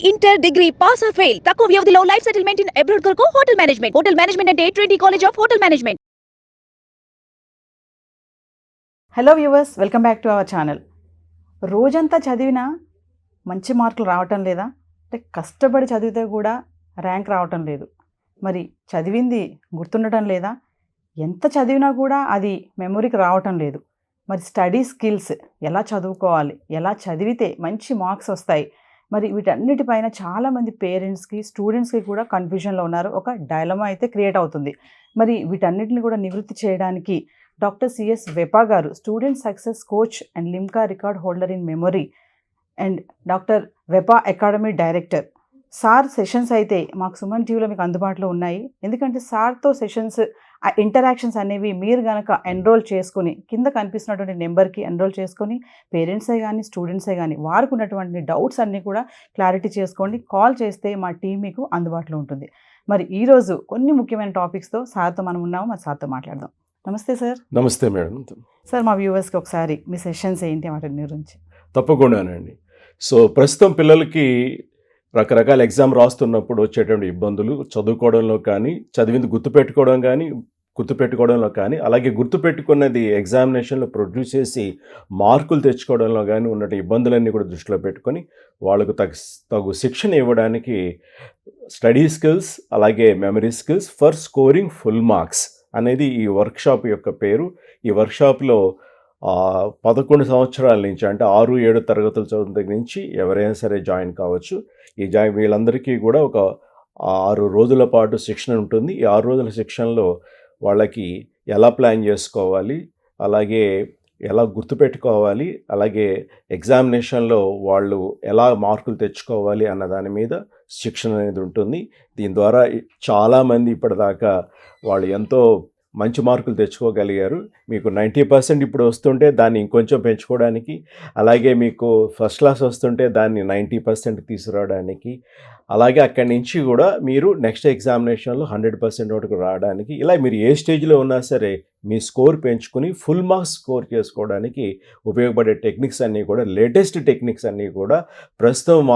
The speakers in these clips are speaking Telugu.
Inter degree pass or fail తక్కువ వ్యవధిలో లైఫ్ సెటిల్మెంట్ ఇన్ అబ్రాడ్ కొరకు హోటల్ మేనేజ్మెంట్ అంటే Trinity college of hotel management. Hello viewers, welcome back to our channel. రోజంతా చదివినా మంచి మార్కులు రావటం లేదా, అంటే కష్టపడి చదివితే కూడా ర్యాంక్ రావటం లేదు. మరి చదివింది గుర్తుండటం లేదా, ఎంత చదివినా కూడా అది మెమొరీకి రావటం లేదు. మరి స్టడీ స్కిల్స్ ఎలా చదువుకోవాలి, ఎలా చదివితే మంచి మార్క్స్ వస్తాయి, మరి వీటన్నిటిపైన చాలామంది పేరెంట్స్కి స్టూడెంట్స్కి కూడా కన్ఫ్యూజన్లో ఉన్నారు. ఒక డైలమా అయితే క్రియేట్ అవుతుంది. మరి వీటన్నిటిని కూడా నివృత్తి చేయడానికి డాక్టర్ సిఎస్ వెపా గారు, student success coach and Limca record holder in memory and doctor Vepa academy director. Sir sessions అయితే మాకు సుమన్ టీవీలో మీకు అందుబాటులో ఉన్నాయి. ఎందుకంటే సార్తో సెషన్స్, ఆ ఇంటరాక్షన్స్ అనేవి మీరు కనుక ఎన్రోల్ చేసుకుని కింద కనిపిస్తున్నటువంటి నెంబర్కి ఎన్రోల్ చేసుకొని పేరెంట్సే కానీ స్టూడెంట్సే కానీ వారికి ఉన్నటువంటి డౌట్స్ అన్నీ కూడా క్లారిటీ చేసుకోండి. కాల్ చేస్తే మా టీం మీకు అందుబాటులో ఉంటుంది. మరి ఈరోజు కొన్ని ముఖ్యమైన టాపిక్స్తో సార్తో మనం ఉన్నాము. మరి సార్తో మాట్లాడదాం. నమస్తే సార్. నమస్తే మేడం. సార్, మా వ్యూవర్స్కి ఒకసారి మీ సెషన్స్ ఏంటి వాటి గురించి? తప్పకుండానండి. సో ప్రస్తుతం పిల్లలకి రకరకాల ఎగ్జామ్ రాస్తున్నప్పుడు వచ్చేటువంటి ఇబ్బందులు చదువుకోవడంలో కానీ, చదివింది గుర్తుపెట్టుకోవడంలో కానీ, అలాగే గుర్తుపెట్టుకున్నది ఎగ్జామినేషన్లో ప్రొడ్యూస్ చేసి మార్కులు తెచ్చుకోవడంలో కానీ ఉన్న ఇబ్బందులన్నీ కూడా దృష్టిలో పెట్టుకొని వాళ్ళకు తగు శిక్షణ ఇవ్వడానికి స్టడీ స్కిల్స్ అలాగే memory skills for scoring full marks అనేది ఈ వర్క్షాప్ యొక్క పేరు. ఈ వర్క్షాప్లో 11 సంవత్సరాల నుంచి, అంటే 6-7 తరగతుల చదువు దగ్గర నుంచి ఎవరైనా సరే జాయిన్ కావచ్చు. వీళ్ళందరికీ కూడా ఒక 6 రోజుల పాటు శిక్షణ ఉంటుంది. ఈ 6 రోజుల శిక్షణలో వాళ్ళకి ఎలా ప్లాన్ చేసుకోవాలి, అలాగే ఎలా గుర్తుపెట్టుకోవాలి, అలాగే ఎగ్జామినేషన్లో వాళ్ళు ఎలా మార్కులు తెచ్చుకోవాలి అన్న దాని మీద శిక్షణ అనేది ఉంటుంది. దీని ద్వారా చాలామంది ఇప్పటిదాకా వాళ్ళు ఎంతో మంచి మార్కులు తెచ్చుకోగలిగారు. మీకు 90% ఇప్పుడు వస్తుంటే దాన్ని ఇంకొంచెం పెంచుకోవడానికి, అలాగే మీకు ఫస్ట్ క్లాస్ వస్తుంటే దాన్ని 90% తీసుకురావడానికి, అలాగే అక్కడి నుంచి కూడా మీరు నెక్స్ట్ ఎగ్జామినేషన్లో 100% వరకు రావడానికి, ఇలా మీరు ఏ స్టేజ్లో ఉన్నా సరే మీ స్కోర్ పెంచుకుని ఫుల్ మార్క్స్ స్కోర్ చేసుకోవడానికి ఉపయోగపడే టెక్నిక్స్ అన్నీ కూడా, లేటెస్ట్ టెక్నిక్స్ అన్నీ కూడా ప్రస్తుతం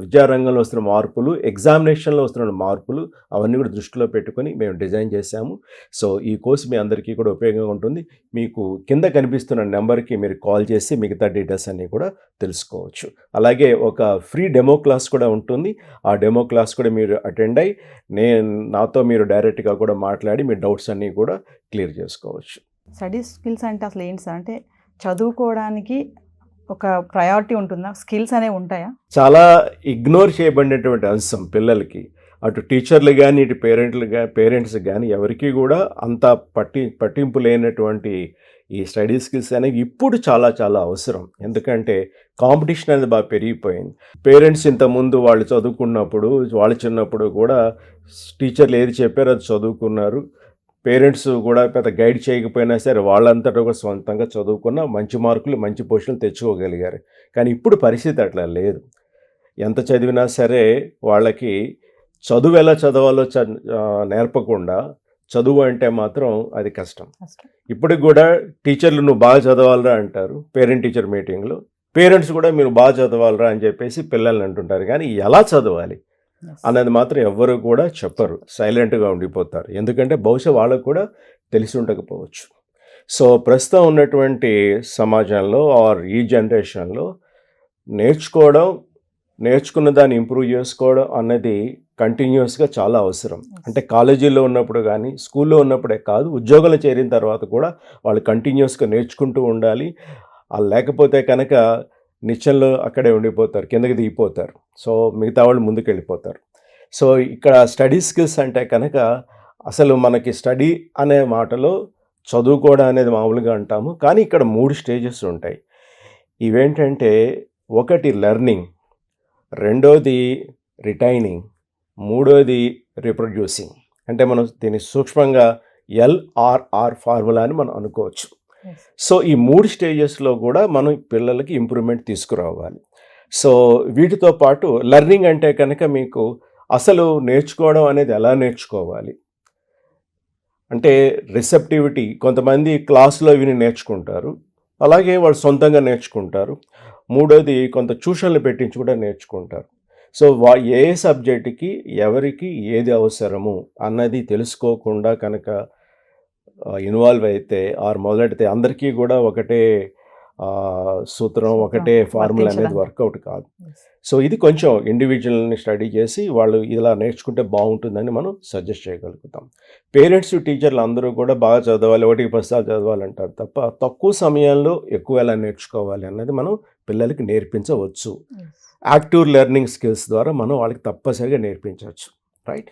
విద్యారంగంలో వస్తున్న మార్పులు, ఎగ్జామినేషన్లో వస్తున్న మార్పులు అవన్నీ కూడా దృష్టిలో పెట్టుకొని మేము డిజైన్ చేశాము. సో ఈ కోర్స్ మీ అందరికీ కూడా ఉపయోగంగా ఉంటుంది. మీకు కింద కనిపిస్తున్న నెంబర్కి మీరు కాల్ చేసి మిగతా డీటెయిల్స్ అన్నీ కూడా తెలుసుకోవచ్చు. అలాగే ఒక ఫ్రీ డెమో క్లాస్ కూడా ఉంటుంది. ఆ డెమో క్లాస్ కూడా మీరు అటెండ్ అయ్యి నాతో మీరు డైరెక్ట్గా కూడా మాట్లాడి మీ డౌట్స్ అన్నీ కూడా క్లియర్ చేసుకోవచ్చు. స్టడీ స్కిల్స్ అంటే అసలు ఏంటి సార్? అంటే చదువుకోవడానికి ఒక ప్రయారిటీ ఉంటుందా? స్కిల్స్ అనేవి ఉంటాయా? చాలా ఇగ్నోర్ చేయబడినటువంటి అంశం పిల్లలకి. అటు టీచర్లు కానీ, ఇటు పేరెంట్స్ కానీ ఎవరికి కూడా అంత పట్టింపు లేనటువంటి ఈ స్టడీ స్కిల్స్ అనేవి ఇప్పుడు చాలా చాలా అవసరం. ఎందుకంటే కాంపిటీషన్ అనేది బాగా పెరిగిపోయింది. పేరెంట్స్ ఇంతకుముందు వాళ్ళు చదువుకున్నప్పుడు, వాళ్ళు చిన్నప్పుడు కూడా టీచర్లు ఏది చెప్పారో అది చదువుకున్నారు. పేరెంట్స్ కూడా పెద్ద గైడ్ చేయకపోయినా సరే వాళ్ళంతటా కూడా సొంతంగా చదువుకున్న మంచి మార్కులు, మంచి పొజిషన్లు తెచ్చుకోగలిగారు. కానీ ఇప్పుడు పరిస్థితి అట్లా లేదు. ఎంత చదివినా సరే వాళ్ళకి చదువు ఎలా చదవాలో నేర్పకుండా చదువు అంటే మాత్రం అది కష్టం. ఇప్పటికి కూడా టీచర్లు నువ్వు బాగా చదవాలరా అంటారు పేరెంట్ టీచర్ మీటింగ్లో. పేరెంట్స్ కూడా మీరు బాగా చదవాలరా అని చెప్పేసి పిల్లల్ని అంటుంటారు. కానీ ఎలా చదవాలి అన్నది మాత్రం ఎవ్వరు కూడా చెప్పరు, సైలెంట్గా ఉండిపోతారు. ఎందుకంటే బహుశా వాళ్ళకు కూడా తెలిసి ఉండకపోవచ్చు. సో ప్రస్తుతం ఉన్నటువంటి సమాజంలో ఆర్ ఈ జనరేషన్లో నేర్చుకున్న దాన్ని ఇంప్రూవ్ చేసుకోవడం అన్నది కంటిన్యూస్గా చాలా అవసరం. అంటే కాలేజీలో ఉన్నప్పుడు కానీ, స్కూల్లో ఉన్నప్పుడే కాదు, ఉద్యోగంలో చేరిన తర్వాత కూడా వాళ్ళు కంటిన్యూస్గా నేర్చుకుంటూ ఉండాలి. లేకపోతే కనుక నిత్యంలో అక్కడే ఉండిపోతారు, కిందకి దిగిపోతారు. సో మిగతా వాళ్ళు ముందుకు వెళ్ళిపోతారు. సో ఇక్కడ స్టడీ స్కిల్స్ అంటే కనుక అసలు మనకి స్టడీ అనే మాటలో చదువుకోవడం అనేది మామూలుగా అంటాము. కానీ ఇక్కడ 3 స్టేజెస్ ఉంటాయి. ఇవేంటంటే, ఒకటి లెర్నింగ్, రెండోది రిటైనింగ్, మూడోది రీప్రొడ్యూసింగ్. అంటే మనం దీన్ని సూక్ష్మంగా LRR ఫార్ములా అని మనం అనుకోవచ్చు. సో ఈ 3 స్టేజెస్లో కూడా మనం పిల్లలకి ఇంప్రూవ్మెంట్ తీసుకురావాలి. సో వీటితో పాటు లెర్నింగ్ అంటే కనుక మీకు అసలు నేర్చుకోవడం అనేది ఎలా నేర్చుకోవాలి అంటే రిసెప్టివిటీ. కొంతమంది క్లాస్లో విని నేర్చుకుంటారు, అలాగే వాళ్ళు సొంతంగా నేర్చుకుంటారు. మూడోది కొంత ట్యూషన్లు పెట్టించి కూడా నేర్చుకుంటారు. సో ఏ సబ్జెక్టుకి ఎవరికి ఏది అవసరము అన్నది తెలుసుకోకుండా కనుక ఇన్వాల్వ్ అయితే ఆర్ మొదలెడితే అందరికీ కూడా ఒకటే సూత్రం ఒకటే ఫార్ములా అనేది వర్కౌట్ కాదు. సో ఇది కొంచెం ఇండివిజువల్ని స్టడీ చేసి వాళ్ళు ఇలా నేర్చుకుంటే బాగుంటుందని మనం సజెస్ట్ చేయగలుగుతాం. పేరెంట్స్ టీచర్లు అందరూ కూడా బాగా చదవాలి, 1-10 సార్లు చదవాలంటారు తప్ప తక్కువ సమయంలో ఎక్కువ ఎలా నేర్చుకోవాలి అన్నది మనం పిల్లలకి నేర్పించవచ్చు. యాక్టివ్ లెర్నింగ్ స్కిల్స్ ద్వారా మనం వాళ్ళకి తప్పనిసరిగా నేర్పించవచ్చు. రైట్,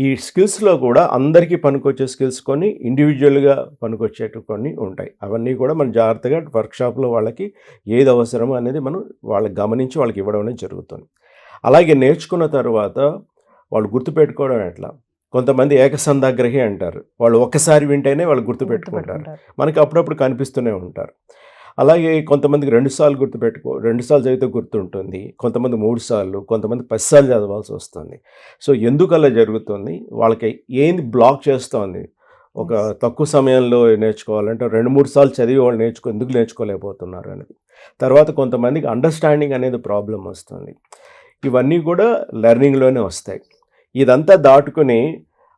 ఈ స్కిల్స్లో కూడా అందరికీ పనికొచ్చే స్కిల్స్ కొన్ని, ఇండివిజువల్గా పనికొచ్చేటు కొన్ని ఉంటాయి. అవన్నీ కూడా మనం జాగ్రత్తగా వర్క్షాప్లో వాళ్ళకి ఏది అవసరమో అనేది మనం వాళ్ళకి గమనించి వాళ్ళకి ఇవ్వడం అనేది జరుగుతుంది. అలాగే నేర్చుకున్న తర్వాత వాళ్ళు గుర్తుపెట్టుకోవడం ఎట్లా, కొంతమంది ఏకసంధాగ్రహి అంటారు, వాళ్ళు ఒక్కసారి వింటేనే వాళ్ళు గుర్తుపెట్టుకుంటారు, మనకి అప్పుడప్పుడు కనిపిస్తూనే ఉంటారు. అలాగే కొంతమందికి 2 సార్లు 2 సార్లు చదివితే గుర్తుంటుంది, కొంతమంది 3 సార్లు, కొంతమంది 10 సార్లు చదవాల్సి వస్తుంది. సో ఎందుకు అలా జరుగుతుంది, వాళ్ళకి ఏంది బ్లాక్ చేస్తోంది, ఒక తక్కువ సమయంలో నేర్చుకోవాలంటే 2-3 సార్లు చదివి వాళ్ళు ఎందుకు నేర్చుకోలేకపోతున్నారు అనేది. తర్వాత కొంతమందికి అండర్స్టాండింగ్ అనేది ప్రాబ్లం వస్తుంది. ఇవన్నీ కూడా లెర్నింగ్లోనే వస్తాయి. ఇదంతా దాటుకుని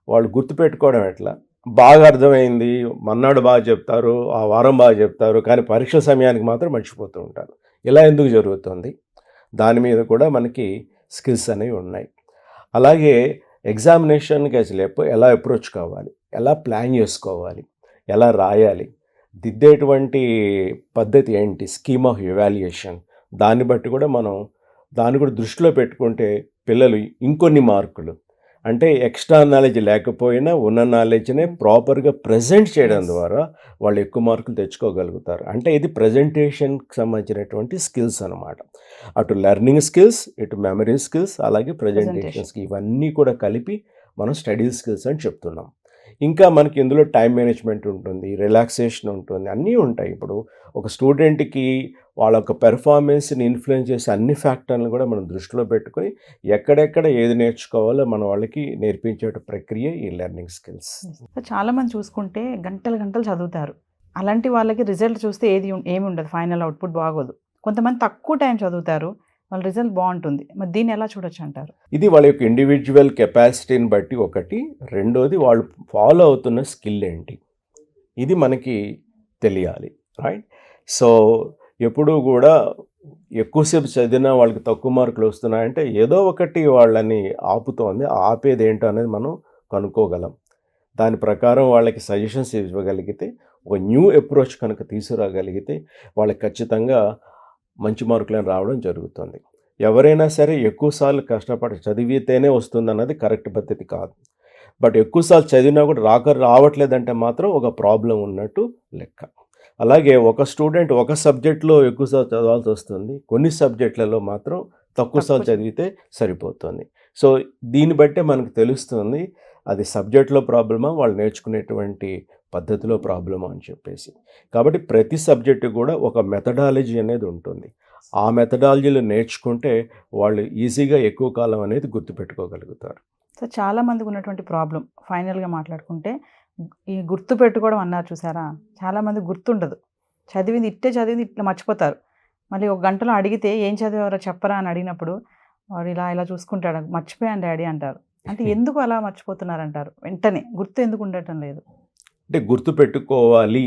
వాళ్ళు గుర్తుపెట్టుకోవడం ఎట్లా, బాగా అర్థమైంది, మన్నాడు బాగా చెప్తారు, ఆ వారం బాగా చెప్తారు, కానీ పరీక్ష సమయానికి మాత్రం మర్చిపోతూ ఉంటారు. ఇలా ఎందుకు జరుగుతుంది, దాని మీద కూడా మనకి స్కిల్స్ అనేవి ఉన్నాయి. అలాగే ఎగ్జామినేషన్కి అసలు ఎలా అప్రోచ్ కావాలి, ఎలా ప్లాన్ చేసుకోవాలి, ఎలా రాయాలి, దిద్దేటువంటి పద్ధతి ఏంటి, స్కీమ్ ఆఫ్ ఎవాల్యుయేషన్, దాన్ని బట్టి కూడా మనం దాన్ని కూడా దృష్టిలో పెట్టుకుంటే పిల్లలు ఇంకొన్ని మార్కులు, అంటే ఎక్స్ట్రా నాలెడ్జ్ లేకపోయినా ఉన్న నాలెడ్జ్నే ప్రాపర్గా ప్రజెంట్ చేయడం ద్వారా వాళ్ళు ఎక్కువ మార్కులు తెచ్చుకోగలుగుతారు. అంటే ఇది ప్రజెంటేషన్కి సంబంధించినటువంటి స్కిల్స్ అనమాట. అటు లెర్నింగ్ స్కిల్స్, ఇటు మెమరీ స్కిల్స్, అలాగే ప్రజెంటేషన్స్కి ఇవన్నీ కూడా కలిపి మనం స్టడీ స్కిల్స్ అని చెప్తున్నాం. ఇంకా మనకి ఇందులో టైం మేనేజ్మెంట్ ఉంటుంది, రిలాక్సేషన్ ఉంటుంది, అన్నీ ఉంటాయి. ఇప్పుడు ఒక స్టూడెంట్కి వాళ్ళ యొక్క పెర్ఫార్మెన్స్ని ఇన్ఫ్లుయెన్స్ చేసే అన్ని ఫ్యాక్టర్లను కూడా మనం దృష్టిలో పెట్టుకొని ఎక్కడెక్కడ ఏది నేర్చుకోవాలో మన వాళ్ళకి నేర్పించే ప్రక్రియ ఈ లెర్నింగ్ స్కిల్స్. చాలామంది చూసుకుంటే గంటలు గంటలు చదువుతారు, అలాంటి వాళ్ళకి రిజల్ట్ చూస్తే ఏమి ఉండదు, ఫైనల్ అవుట్పుట్ బాగోదు. కొంతమంది తక్కువ టైం చదువుతారు, వాళ్ళ రిజల్ట్ బాగుంటుంది. మరి దీన్ని ఎలా చూడొచ్చు అంటారు? ఇది వాళ్ళ యొక్క ఇండివిజువల్ కెపాసిటీని బట్టి ఒకటి, రెండోది వాళ్ళు ఫాలో అవుతున్న స్కిల్ ఏంటి, ఇది మనకి తెలియాలి. రైట్, సో ఎప్పుడూ కూడా ఎక్కువసేపు చదివినా వాళ్ళకి తక్కువ మార్కులు వస్తున్నాయంటే ఏదో ఒకటి వాళ్ళని ఆపుతోంది, ఆపేది ఏంటో అనేది మనం కనుక్కోగలం. దాని ప్రకారం వాళ్ళకి సజెషన్స్ ఇవ్వగలిగితే, ఒక న్యూ అప్రోచ్ కనుక తీసుకురాగలిగితే వాళ్ళకి ఖచ్చితంగా మంచి మార్కులను రావడం జరుగుతుంది. ఎవరైనా సరే ఎక్కువసార్లు కష్టపడి చదివితేనే వస్తుందన్నది కరెక్ట్ పద్ధతి కాదు. బట్ ఎక్కువసార్లు చదివినా కూడా రావట్లేదంటే మాత్రం ఒక ప్రాబ్లం ఉన్నట్టు లెక్క. అలాగే ఒక స్టూడెంట్ ఒక సబ్జెక్ట్లో ఎక్కువసార్లు చదవాల్సి వస్తుంది, కొన్ని సబ్జెక్టులలో మాత్రం తక్కువసార్లు చదివితే సరిపోతుంది. సో దీన్ని బట్టే మనకు తెలుస్తుంది అది సబ్జెక్ట్లో ప్రాబ్లమా, వాళ్ళు నేర్చుకునేటువంటి పద్ధతిలో ప్రాబ్లమా అని చెప్పేసి. కాబట్టి ప్రతి సబ్జెక్టు కూడా ఒక మెథడాలజీ అనేది ఉంటుంది. ఆ మెథడాలజీలో నేర్చుకుంటే వాళ్ళు ఈజీగా ఎక్కువ కాలం అనేది గుర్తుపెట్టుకోగలుగుతారు. సో చాలామందికి ఉన్నటువంటి ప్రాబ్లం ఫైనల్గా మాట్లాడుకుంటే ఈ గుర్తు పెట్టుకోవడం అన్నారు చూసారా, చాలామంది గుర్తుండదు, చదివింది ఇట్లా మర్చిపోతారు. మళ్ళీ ఒక గంటలో అడిగితే ఏం చదివారో చెప్పరా అని అడిగినప్పుడు వాడు ఇలా చూసుకుంటాడు, మర్చిపోయాను డాడీ అంటారు. అంటే ఎందుకు అలా మర్చిపోతున్నారంటారు, వెంటనే గుర్తు ఎందుకు ఉండటం లేదు? అంటే గుర్తుపెట్టుకోవాలి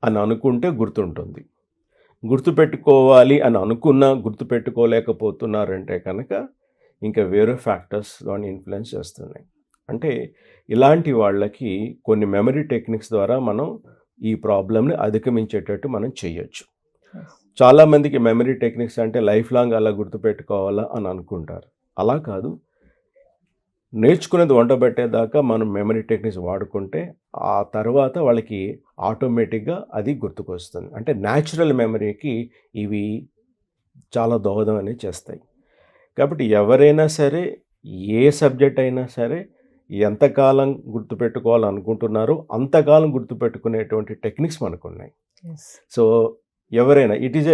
అని అనుకుంటే గుర్తుంటుంది, గుర్తుపెట్టుకోవాలి అని అనుకున్నా గుర్తుపెట్టుకోలేకపోతున్నారంటే కనుక ఇంకా వేరే ఫ్యాక్టర్స్ దాన్ని ఇన్ఫ్లుయెన్స్ చేస్తున్నాయి. అంటే ఇలాంటి వాళ్ళకి కొన్ని మెమరీ టెక్నిక్స్ ద్వారా మనం ఈ ప్రాబ్లమ్ని అధిగమించేటట్టు మనం చేయొచ్చు. చాలామందికి మెమరీ టెక్నిక్స్ అంటే లైఫ్ లాంగ్ అలా గుర్తుపెట్టుకోవాలా అని అనుకుంటారు. అలా కాదు, నేర్చుకునేది వంటబెట్టేదాకా మనం మెమరీ టెక్నిక్స్ వాడుకుంటే ఆ తర్వాత వాళ్ళకి ఆటోమేటిక్గా అది గుర్తుకొస్తుంది. అంటే న్యాచురల్ మెమరీకి ఇవి చాలా దోహదం అనేది చేస్తాయి. కాబట్టి ఎవరైనా సరే, ఏ సబ్జెక్ట్ అయినా సరే, ఎంతకాలం గుర్తుపెట్టుకోవాలనుకుంటున్నారో అంతకాలం గుర్తుపెట్టుకునేటువంటి టెక్నిక్స్ మనకున్నాయి. సో ఎవరైనా ఇట్ ఈజ్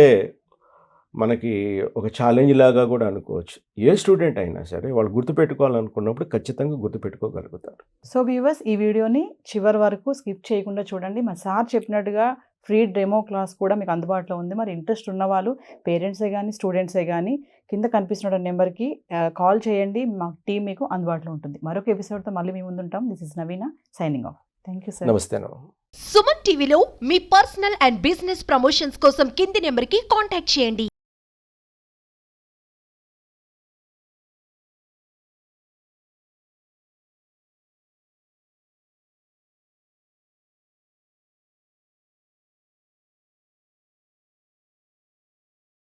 మనకి ఒక ఛాలెంజ్ లాగా కూడా అనుకోవచ్చు. ఏ స్టూడెంట్ అయినా సరే వాళ్ళు గుర్తుపెట్టుకోవాలనుకున్నప్పుడు ఖచ్చితంగా గుర్తుపెట్టుకోగలుగుతారు. సో వ్యూవర్స్, ఈ వీడియోని చివరి వరకు స్కిప్ చేయకుండా చూడండి. మా సార్ చెప్పినట్టుగా ఫ్రీ డెమో క్లాస్ కూడా మీకు అందుబాటులో ఉంది. మరి ఇంట్రెస్ట్ ఉన్నవాళ్ళు పేరెంట్సే కానీ స్టూడెంట్సే కానీ కింద కనిపిస్తున్న నెంబర్కి కాల్ చేయండి. మా టీం మీకు అందుబాటులో ఉంటుంది. మరొక ఎపిసోడ్తో మళ్ళీ మీ ముందుంటాం. This is Naveena signing off. Thank you sir. నమస్తే. సుమన్ టీవీలో మీ పర్సనల్ అండ్ బిజినెస్ ప్రమోషన్స్ కోసం కింది నెంబర్కి కాంటాక్ట్ చేయండి.